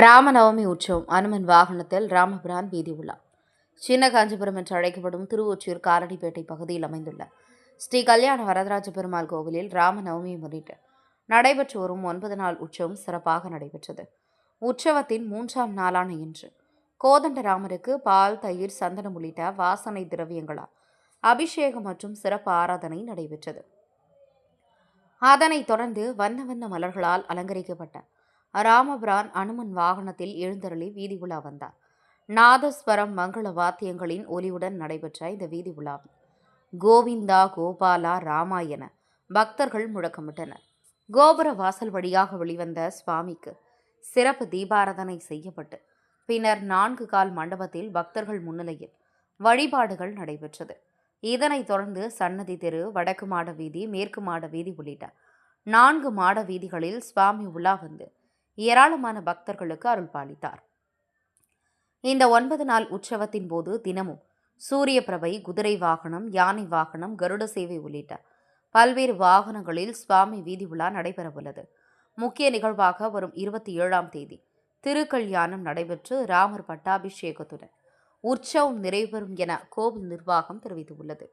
ராமநவமி உற்சவம் அனுமன் வாகனத்தில் ராமபிரான் வீதி உலா. சின்ன காஞ்சிபுரம் என்று அழைக்கப்படும் திருவொற்றியூர் காலடிப்பேட்டை பகுதியில் அமைந்துள்ள ஸ்ரீ கல்யாண வரதராஜ பெருமாள் கோவிலில் ராமநவமியை முன்னிட்டு நடைபெற்று வரும் 9 நாள் உற்சவம் சிறப்பாக நடைபெற்றது. உற்சவத்தின் 3ஆம் நாளான இன்று கோதண்டராமருக்கு பால், தயிர், சந்தனம் உள்ளிட்ட வாசனை திரவியங்களால் அபிஷேகம் மற்றும் சிறப்பு ஆராதனை நடைபெற்றது. அதனைத் தொடர்ந்து வண்ண வண்ண மலர்களால் அலங்கரிக்கப்பட்ட ராமபிரான் அனுமன் வாகனத்தில் எழுந்தருளி வீதி உலா வந்தார். நாதஸ்வரம், மங்கள வாத்தியங்களின் ஒலியுடன் நடைபெற்ற இந்த வீதி உலாவில் கோவிந்தா, கோபாலா, ராமா என பக்தர்கள் முழக்கமிட்டனர். கோபுர வாசல் வழியாக வெளிவந்த சுவாமிக்கு சிறப்பு தீபாராதனை செய்யப்பட்டு பின்னர் 4 கால் மண்டபத்தில் பக்தர்கள் முன்னிலையில் வழிபாடுகள் நடைபெற்றது. இதனைத் தொடர்ந்து சன்னதி தெரு, வடக்கு மாட வீதி, மேற்கு மாட வீதி உள்ளிட்ட 4 மாட வீதிகளில் சுவாமி உலா வந்து ஏராளமான பக்தர்களுக்கு அருள் பாலித்தார். இந்த 9 நாள் உற்சவத்தின் போது தினமும் சூரிய பிரபை, குதிரை வாகனம், யானை வாகனம், கருட சேவை உள்ளிட்ட பல்வேறு வாகனங்களில் சுவாமி வீதி உலா நடைபெறவுள்ளது. முக்கிய நிகழ்வாக வரும் 27ஆம் தேதி திருக்கல்யாணம் நடைபெற்று ராமர் பட்டாபிஷேகத்துடன் உற்சவம் நிறைவேறும் என கோவில் நிர்வாகம் தெரிவித்துள்ளது.